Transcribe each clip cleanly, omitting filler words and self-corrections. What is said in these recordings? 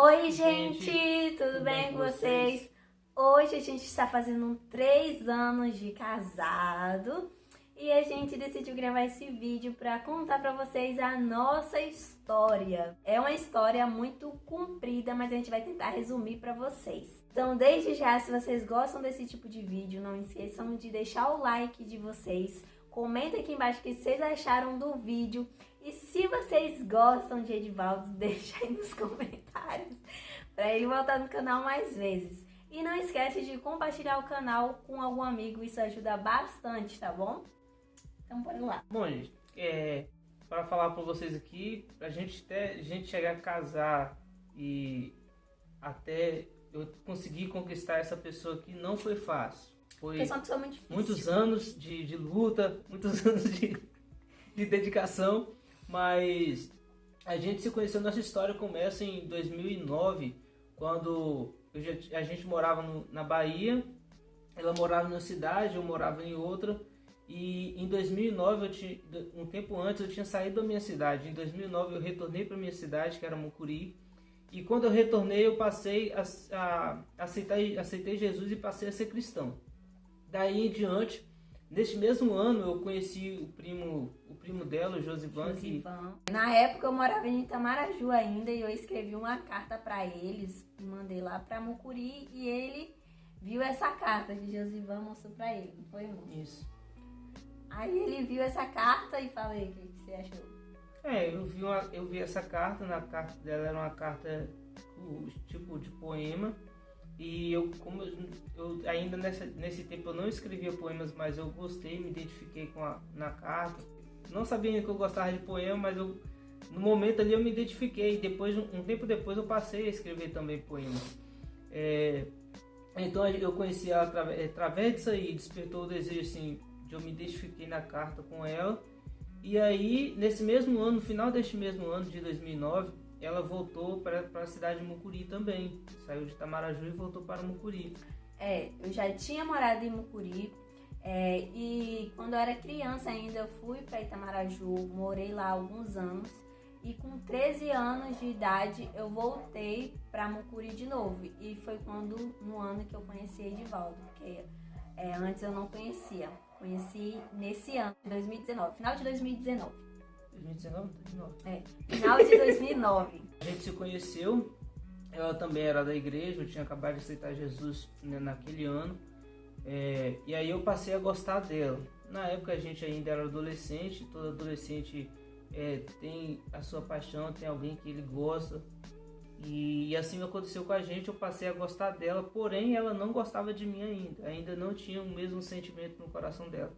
Oi, gente, tudo bem com vocês? Hoje a gente está fazendo 3 anos de casado e a gente decidiu gravar esse vídeo para contar para vocês a nossa história. É uma história muito comprida, mas a gente vai tentar resumir para vocês. Então, desde já, se vocês gostam desse tipo de vídeo, não esqueçam de deixar o like de vocês. Comenta aqui embaixo o que vocês acharam do vídeo. E se vocês gostam de Edivaldo, deixa aí nos comentários para ele voltar no canal mais vezes. E não esquece de compartilhar o canal com algum amigo, isso ajuda bastante, tá bom? Então bora lá. Bom, gente, para falar para vocês aqui, a gente chegar a casar e até eu conseguir conquistar essa pessoa aqui não foi fácil. Foi Porque é uma pessoa muito difícil. Muitos anos de luta, muitos anos de dedicação, mas a gente se conheceu, nossa história começa em 2009, quando a gente morava na Bahia, ela morava em uma cidade, eu morava em outra, e em 2009, um tempo antes, eu tinha saído da minha cidade. Em 2009 eu retornei para minha cidade, que era Mucuri, e quando eu retornei eu passei aceitei Jesus e passei a ser cristão. Daí em diante, neste mesmo ano, eu conheci o primo dela, o Josivan. Na época eu morava em Itamaraju ainda e eu escrevi uma carta para eles, mandei lá para Mucuri e ele viu essa carta que Josivan mostrou para ele, não foi, irmão? Isso. Aí ele viu essa carta e falei, o que você achou? Eu vi essa carta, na carta dela era uma carta tipo de poema. E eu ainda nesse tempo eu não escrevia poemas, mas eu gostei, me identifiquei na carta. Não sabia que eu gostava de poema, mas no momento ali eu me identifiquei. Depois, um tempo depois eu passei a escrever também poemas. Então eu conheci ela através disso aí, despertou o desejo assim, de eu me identifiquei na carta com ela. E aí, nesse mesmo ano, no final deste mesmo ano de 2009, ela voltou para a cidade de Mucuri também. Saiu de Itamaraju e voltou para Mucuri. Eu já tinha morado em Mucuri. E quando eu era criança ainda, eu fui para Itamaraju, morei lá alguns anos. E com 13 anos de idade, eu voltei para Mucuri de novo. E foi no ano que eu conheci Edivaldo, porque antes eu não conhecia. Conheci nesse ano, 2019, final de 2019. 2019? 2009. Final de 2009. A gente se conheceu, ela também era da igreja, eu tinha acabado de aceitar Jesus, né, naquele ano. E aí eu passei a gostar dela. Na época a gente ainda era adolescente, todo adolescente tem a sua paixão, tem alguém que ele gosta. E assim aconteceu com a gente, eu passei a gostar dela, porém ela não gostava de mim ainda não tinha o mesmo sentimento no coração dela.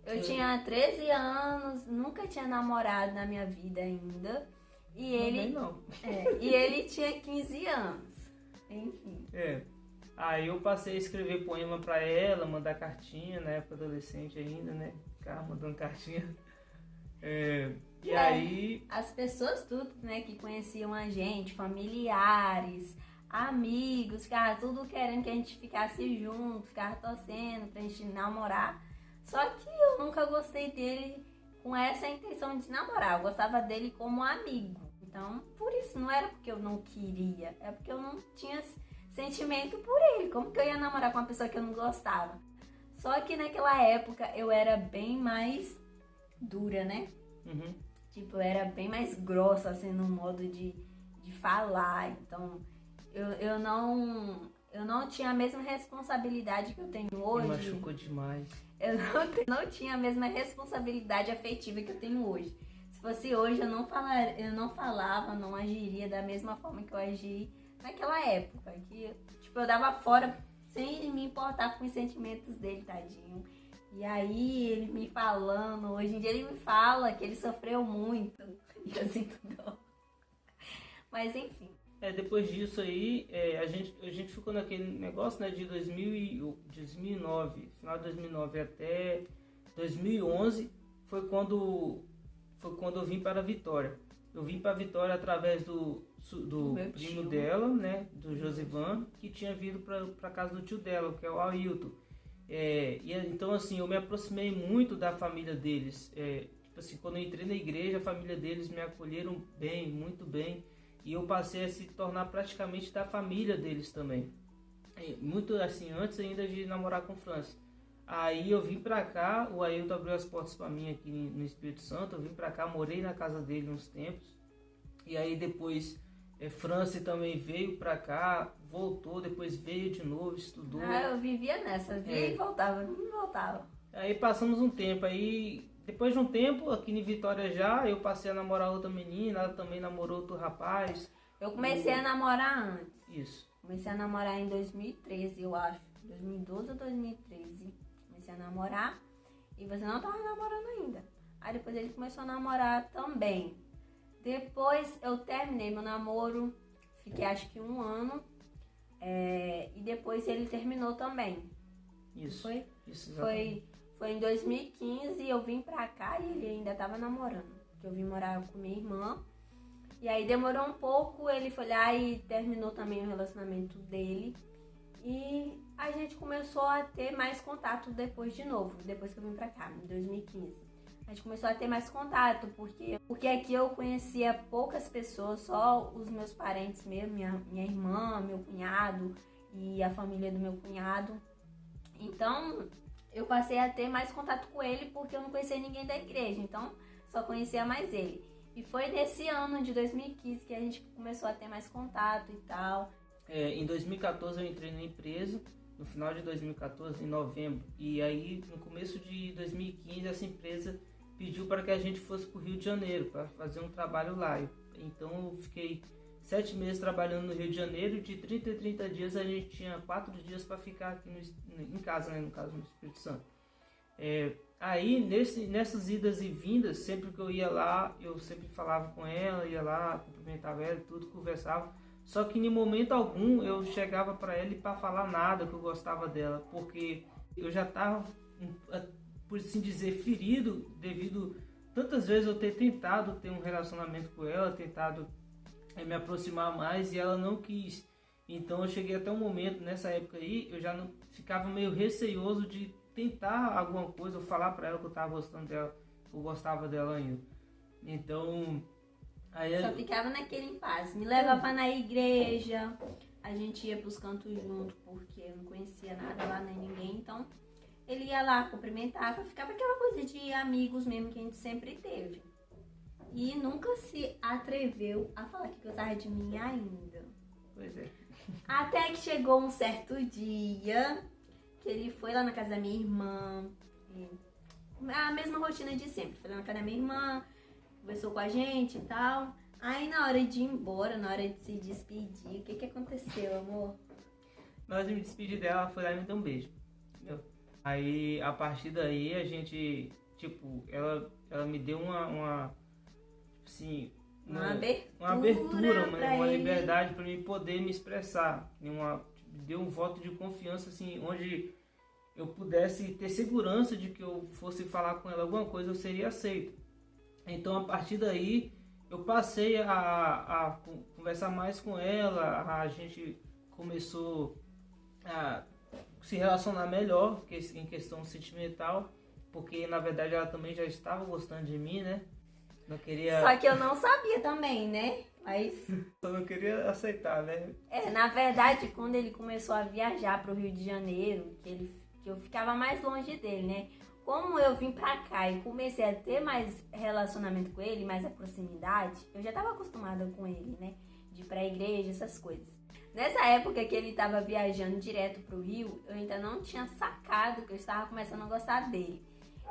Eu tinha 13 anos, nunca tinha namorado na minha vida ainda. E ele não. E ele tinha 15 anos. Enfim. Aí eu passei a escrever poema pra ela, mandar cartinha, na época adolescente ainda, né? Ficava mandando cartinha. E aí as pessoas tudo, né, que conheciam a gente, familiares, amigos, ficavam tudo querendo que a gente ficasse junto, ficava torcendo pra gente namorar. Só que eu nunca gostei dele com essa intenção de namorar, eu gostava dele como amigo. Então, por isso, não era porque eu não queria, é porque eu não tinha sentimento por ele. Como que eu ia namorar com uma pessoa que eu não gostava? Só que naquela época eu era bem mais dura, né? Uhum. Tipo, eu era bem mais grossa, assim, no modo de falar. Então, eu não tinha a mesma responsabilidade que eu tenho hoje. Me machucou demais. Eu não tinha a mesma responsabilidade afetiva que eu tenho hoje. Se fosse hoje, eu não falava, não agiria da mesma forma que eu agi naquela época. Que, tipo, eu dava fora sem me importar com os sentimentos dele, tadinho. E aí, ele me falando, hoje em dia ele me fala que ele sofreu muito. E eu sinto dó. Mas, enfim. Depois disso aí, a gente ficou naquele negócio, né, de 2009, final de 2009 até 2011, foi quando eu vim para a Vitória. Eu vim para a Vitória através do primo dela, né, do Josivan, que tinha vindo para casa do tio dela, que é o Ailton. Então, assim, eu me aproximei muito da família deles. Tipo assim, quando eu entrei na igreja, a família deles me acolheram bem, muito bem. e eu passei a se tornar praticamente da família deles também. Muito assim, antes ainda de namorar com França. Aí eu vim pra cá, o Ailton abriu as portas pra mim aqui no Espírito Santo, eu vim pra cá, morei na casa dele uns tempos, e aí depois França também veio pra cá, voltou, depois veio de novo, estudou. Eu vivia nessa, via e voltava, via e voltava. Aí passamos um tempo, aí depois de um tempo, aqui em Vitória já, eu passei a namorar outra menina, ela também namorou outro rapaz. Eu comecei a namorar antes. Isso. Comecei a namorar em 2013, eu acho. 2012 ou 2013. Comecei a namorar e você não tava namorando ainda. Aí depois ele começou a namorar também. Depois eu terminei meu namoro, fiquei acho que 1 ano. E depois ele terminou também. Isso. Foi? Isso, Foi em 2015 eu vim pra cá e ele ainda tava namorando. Eu vim morar com minha irmã. E aí demorou um pouco, ele foi lá e terminou também o relacionamento dele. E a gente começou a ter mais contato depois de novo, depois que eu vim pra cá, em 2015. A gente começou a ter mais contato, porque aqui eu conhecia poucas pessoas, só os meus parentes mesmo, minha irmã, meu cunhado e a família do meu cunhado. Então eu passei a ter mais contato com ele porque eu não conhecia ninguém da igreja, então só conhecia mais ele. E foi nesse ano de 2015 que a gente começou a ter mais contato e tal. Em 2014 eu entrei na empresa, no final de 2014, em novembro. E aí, no começo de 2015, essa empresa pediu para que a gente fosse para o Rio de Janeiro, para fazer um trabalho lá. Então eu fiquei 7 meses trabalhando no Rio de Janeiro. De 30 em 30 dias a gente tinha 4 dias para ficar aqui em casa, né, no caso, no Espírito Santo. Aí, nessas idas e vindas, sempre que eu ia lá, eu sempre falava com ela, ia lá, cumprimentava ela, tudo, conversava. Só que em momento algum eu chegava para ela e para falar nada que eu gostava dela, porque eu já estava, por assim dizer, ferido devido tantas vezes eu ter tentado ter um relacionamento com ela, tentado me aproximar mais e ela não quis. Então eu cheguei até um momento, nessa época aí, eu já não ficava meio receoso de tentar alguma coisa, ou falar pra ela que eu tava gostando dela, que eu gostava dela ainda. Então, aí só ficava naquele impasse. Me levava na igreja, a gente ia pros cantos junto, porque eu não conhecia nada lá, nem ninguém. Então, ele ia lá, cumprimentava, ficava aquela coisa de amigos mesmo que a gente sempre teve. E nunca se atreveu a falar que gostava de mim ainda. Pois é. Até que chegou um certo dia que ele foi lá na casa da minha irmã, a mesma rotina de sempre, foi lá na casa da minha irmã, conversou com a gente e tal. Aí na hora de ir embora, na hora de se despedir, o que aconteceu, amor? Na hora de me despedir dela, ela foi lá e me deu um beijo. Entendeu? Aí, a partir daí, a gente, ela me deu uma assim, uma abertura, uma liberdade para mim poder me expressar, deu um voto de confiança, assim, onde eu pudesse ter segurança de que eu fosse falar com ela alguma coisa, eu seria aceito. Então, a partir daí, eu passei a conversar mais com ela, a gente começou a se relacionar melhor em questão sentimental, porque, na verdade, ela também já estava gostando de mim, né? Não queria... Só que eu não sabia também, né? Mas... eu não queria aceitar, né? Na verdade, quando ele começou a viajar pro Rio de Janeiro, que eu ficava mais longe dele, né? Como eu vim pra cá e comecei a ter mais relacionamento com ele, mais a proximidade, eu já tava acostumada com ele, né? De ir pra igreja, essas coisas. Nessa época que ele tava viajando direto pro Rio, eu ainda não tinha sacado que eu estava começando a gostar dele.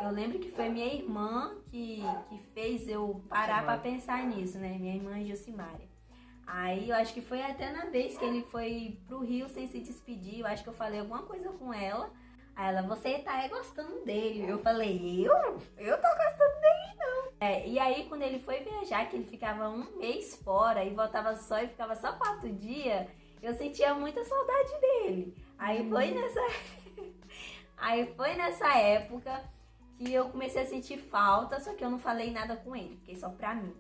Eu lembro que foi minha irmã que fez eu parar pra pensar nisso, né? Minha irmã Gilcimária. Aí eu acho que foi até na vez que ele foi pro Rio sem se despedir, eu acho que eu falei alguma coisa com ela. Aí ela, você tá gostando dele. Eu falei, eu tô gostando dele não. E aí quando ele foi viajar, que ele ficava 1 mês fora e voltava só e ficava só 4 dias, eu sentia muita saudade dele. Aí foi nessa época que eu comecei a sentir falta, só que eu não falei nada com ele, fiquei só pra mim.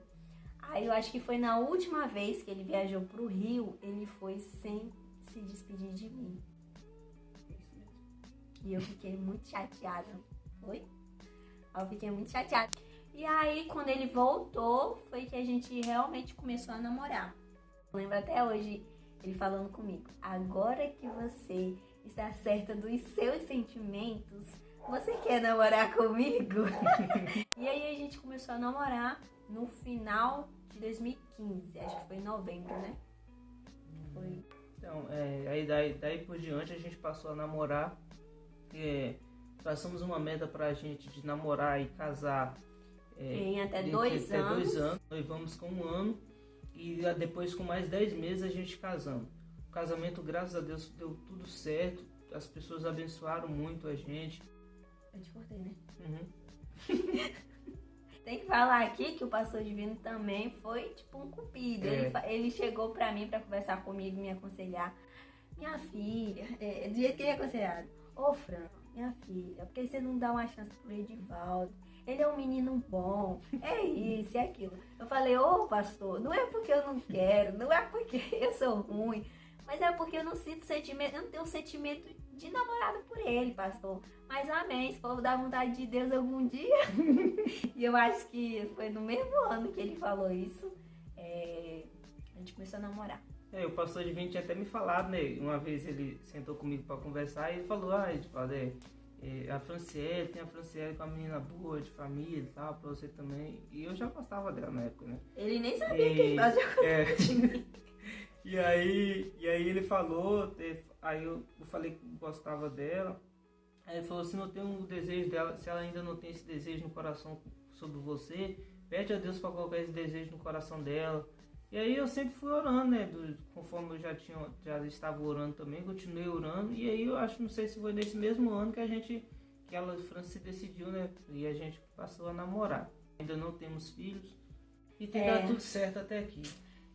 Aí eu acho que foi na última vez que ele viajou pro Rio, ele foi sem se despedir de mim. E eu fiquei muito chateada. Oi? Eu fiquei muito chateada. E aí, quando ele voltou, foi que a gente realmente começou a namorar. Eu lembro até hoje ele falando comigo: agora que você está certa dos seus sentimentos, você quer namorar comigo? E aí a gente começou a namorar no final de 2015, acho que foi em novembro, né? Foi. Então, aí daí por diante a gente passou a namorar. Traçamos uma meta pra gente de namorar e casar Em até 2 anos. 2 anos. Noivamos com 1 ano e depois com mais 10 meses a gente casamos. O casamento, graças a Deus, deu tudo certo. As pessoas abençoaram muito a gente. Eu te cortei, né? Uhum. Tem que falar aqui que o pastor Divino também foi tipo um cupido. Ele chegou pra mim pra conversar comigo, me aconselhar. Minha filha, do jeito que ele é aconselhado. Ô Fran, minha filha, por que você não dá uma chance pro Edivaldo? Ele é um menino bom, é isso e aquilo. Eu falei: ô pastor, não é porque eu não quero, não é porque eu sou ruim, mas é porque eu não sinto sentimento, eu não tenho sentimento de namorado por ele, pastor. Mas amém, se for da vontade de Deus algum dia. E eu acho que foi no mesmo ano que ele falou isso, a gente começou a namorar. O pastor Divino tinha até me falado, né? Uma vez ele sentou comigo pra conversar e ele falou: Edivaldo, a Franciele, tem a Franciele com a menina boa, de família e tal, pra você também. E eu já gostava dela na época, né? Ele nem sabia que ele fazia coisa de mim. E aí ele falou, aí eu falei que gostava dela. Aí ele falou: se não tem um desejo dela, se ela ainda não tem esse desejo no coração sobre você, pede a Deus para colocar esse desejo no coração dela. E aí eu sempre fui orando, né? Conforme eu já estava orando também, continuei orando. E aí eu acho, não sei se foi nesse mesmo ano que ela, Franci, decidiu, né? E a gente passou a namorar. Ainda não temos filhos e tem dado tudo certo até aqui.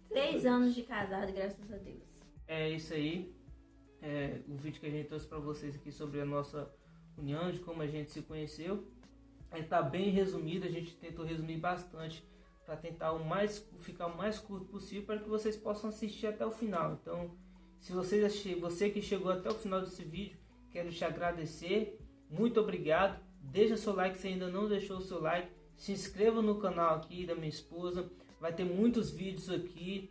3 anos de casado, graças a Deus. É isso aí. O vídeo que a gente trouxe para vocês aqui sobre a nossa união, de como a gente se conheceu. Tá bem resumido, a gente tentou resumir bastante para tentar ficar o mais curto possível para que vocês possam assistir até o final. Então, se você que chegou até o final desse vídeo, quero te agradecer. Muito obrigado. Deixa seu like se ainda não deixou o seu like. Se inscreva no canal aqui da minha esposa. Vai ter muitos vídeos aqui,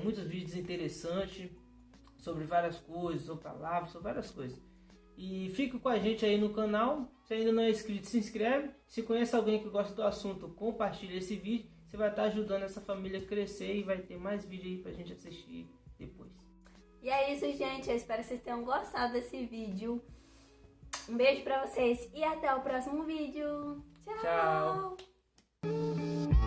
muitos vídeos interessantes sobre várias coisas, sobre palavras, sobre várias coisas. E fica com a gente aí no canal. Se ainda não é inscrito, se inscreve. Se conhece alguém que gosta do assunto, compartilha esse vídeo. Você vai estar ajudando essa família a crescer e vai ter mais vídeo aí pra gente assistir depois. E é isso, gente. Eu espero que vocês tenham gostado desse vídeo. Um beijo pra vocês e até o próximo vídeo. Tchau! Tchau!